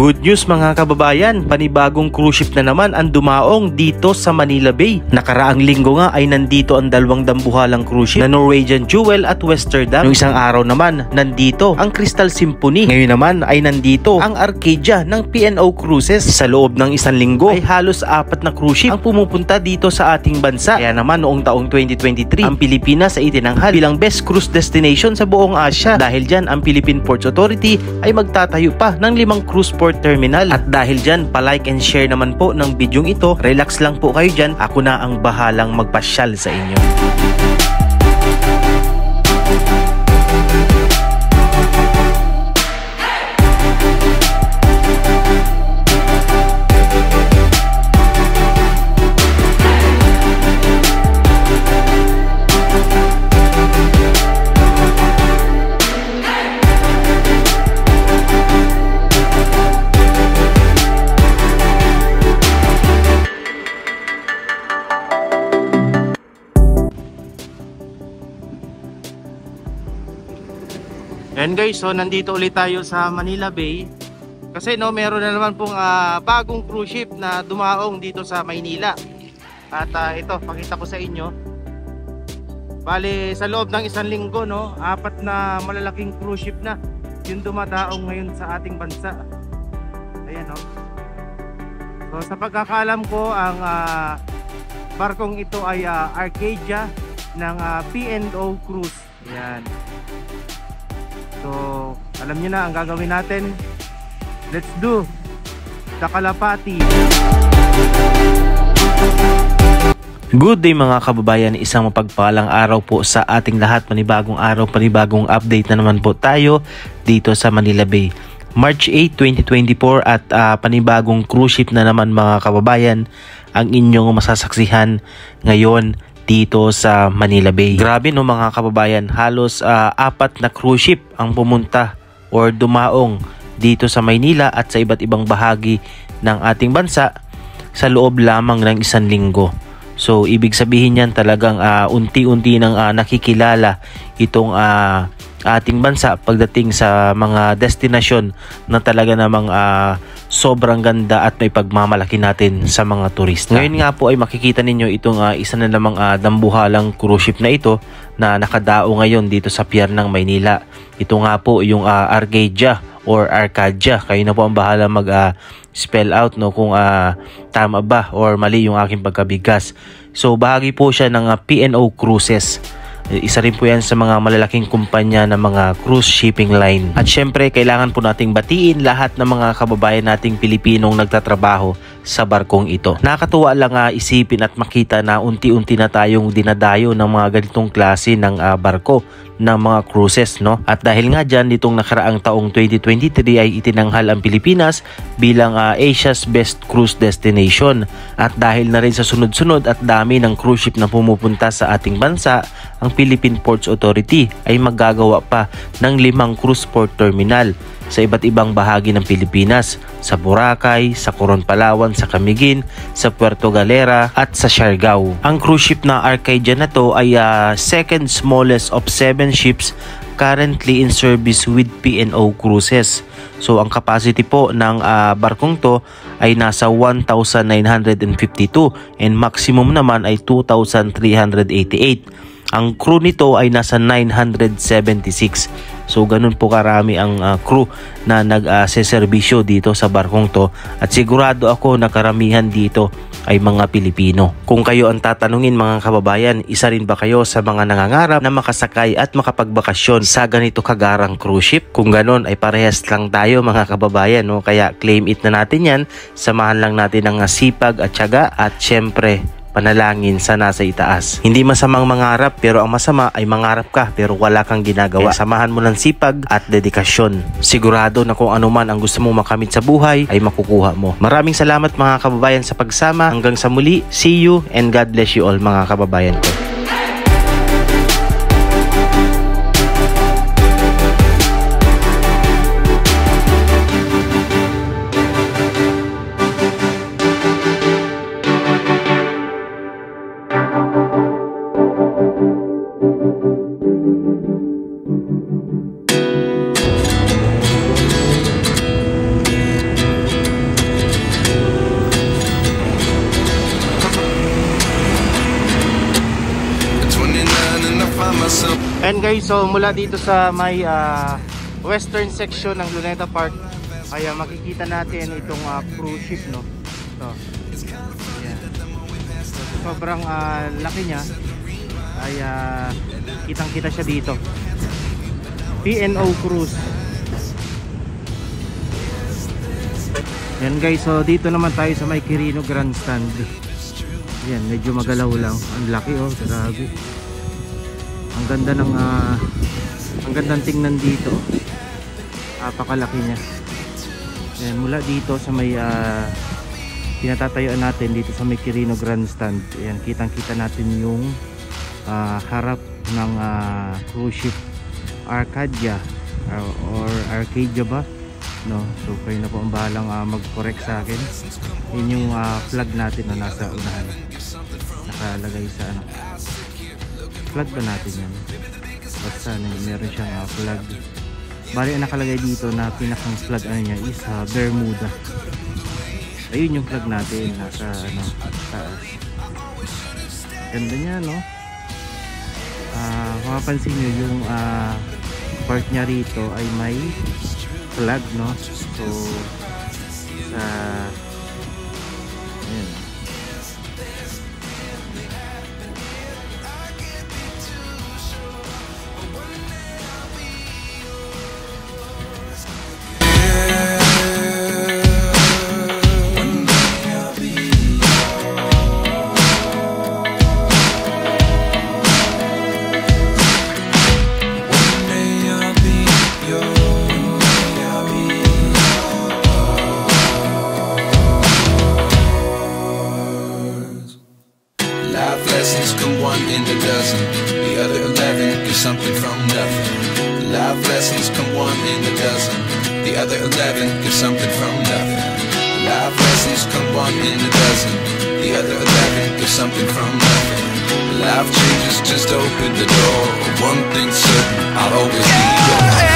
Good news mga kababayan, panibagong cruise ship na naman ang dumaong dito sa Manila Bay. Nakaraang linggo nga ay nandito ang dalawang dambuhalang cruise ship na Norwegian Jewel at Westerdam. Noong isang araw naman, nandito ang Crystal Symphony. Ngayon naman ay nandito ang Arcadia ng P&O Cruises. Sa loob ng isang linggo ay halos 4 na cruise ship ang pumupunta dito sa ating bansa. Kaya naman noong taong 2023, ang Pilipinas ay itinanghal bilang best cruise destination sa buong Asia. Dahil dyan, ang Philippine Ports Authority ay magtatayo pa ng 5 cruise port terminal. At dahil dyan, palike and share naman po ng bidyong ito. Relax lang po kayo dyan. Ako na ang bahalang magpasyal sa inyo. And guys, so nandito ulit tayo sa Manila Bay kasi no, meron na naman pong bagong cruise ship na dumaong dito sa Maynila. At ito, pakita ko sa inyo. Bale, sa loob ng isang linggo, no, 4 na malalaking cruise ship na yung dumadaong ngayon sa ating bansa. Ayan, no. So sa pagkakalam ko, ang barkong ito ay Arcadia ng P&O Cruise. Ayan. So, alam niyo na ang gagawin natin. Let's do the Kalapati. Good day mga kababayan, isang mapagpalang araw po sa ating lahat. Panibagong araw, panibagong update na naman po tayo dito sa Manila Bay. March 8, 2024 at panibagong cruise ship na naman mga kababayan ang inyong masasaksihan ngayon dito sa Manila Bay. Grabe no mga kababayan, halos 4 na cruise ship ang pumunta or dumaong dito sa Maynila at sa iba't ibang bahagi ng ating bansa sa loob lamang ng isang linggo. So ibig sabihin yan talagang unti-unti nang nakikilala itong ating bansa pagdating sa mga destinasyon na talaga namang sobrang ganda at may pagmamalaki natin sa mga turista. Ngayon nga po ay makikita ninyo itong isa na namang dambuhalang cruise ship na ito na nakadao ngayon dito sa pier ng Maynila. Ito nga po yung Arcadia or Arcadia. Kayo na po ang bahala mag spell out no kung tama ba or mali yung aking pagkabigkas. So bahagi po siya ng P&O Cruises. Isa rin po yan sa mga malalaking kumpanya ng mga cruise shipping line. At syempre, kailangan po nating batiin lahat ng mga kababayan nating Pilipinong nagtatrabaho sa barkong ito. Nakakatuwa lang isipin at makita na unti-unti na tayong dinadayo ng mga ganitong klase ng barko ng mga cruises, no? At dahil nga dyan, nitong nakaraang taong 2023 ay itinanghal ang Pilipinas bilang Asia's best cruise destination. At dahil na rin sa sunod-sunod at dami ng cruise ship na pumupunta sa ating bansa, ang Philippine Ports Authority ay maggagawa pa ng 5 cruise port terminal sa iba't ibang bahagi ng Pilipinas, sa Boracay, sa Coron, Palawan, sa Camiguin, sa Puerto Galera at sa Siargao. Ang cruise ship na Arcadia na to ay second smallest of 7 ships currently in service with P&O Cruises. So ang capacity po ng barkong to ay nasa 1,952 and maximum naman ay 2,388. Ang crew nito ay nasa 976. So ganun po karami ang crew na nag-serbisyo dito sa barkong to. At sigurado ako na karamihan dito ay mga Pilipino. Kung kayo ang tatanungin mga kababayan, isa rin ba kayo sa mga nangangarap na makasakay at makapagbakasyon sa ganito kagarang cruise ship? Kung ganun ay parehas lang tayo mga kababayan, no? Kaya claim it na natin yan. Samahan lang natin ang sipag at tiyaga at syempre panalangin sa nasa itaas. Hindi masamang mangarap pero ang masama ay mangarap ka pero wala kang ginagawa. Samahan mo ng sipag at dedikasyon. Sigurado na kung ano man ang gusto mong makamit sa buhay ay makukuha mo. Maraming salamat mga kababayan sa pagsama. Hanggang sa muli, see you and God bless you all mga kababayan ko. Ayan guys, so mula dito sa may western section ng Luneta Park ay makikita natin itong cruise ship, no? So, ayan. So, sobrang laki niya ay kitang-kita siya dito. P&O Cruise. Ayan guys, so dito naman tayo sa may Quirino Grandstand. Ayan, medyo magalaw lang. Ang laki, oh, grabe. Ang ganda ng ang gandang tingnan dito. Napakalaki niya. Ayan, mula dito sa may pinatatayuan natin dito sa may Quirino Grandstand. Ayan, kitang-kita natin yung harap ng cruise ship Arcadia or Arcadia ba? No, so kayo na po ang bahalang mag-correct sa akin. Yun yung flag natin na nasa unahan. Nakalagay sa ano. Flag ba natin yan? Basta meron siyang flag. Bali ang nakalagay dito na pinakang flag ano niya is Bermuda. Ayun yung flag natin nasa ano, taas. Ganda niya, no? Mapapansin nyo yung part niya rito ay may flag, no? So sa ayan. Lessons come one in a dozen, the other 11 get something from nothing. Life lessons come one in a dozen, the other 11 get something from nothing. Life lessons come one in a dozen, the other 11 get something from nothing. Life changes just open the door. One thing's certain, I'll always be yours.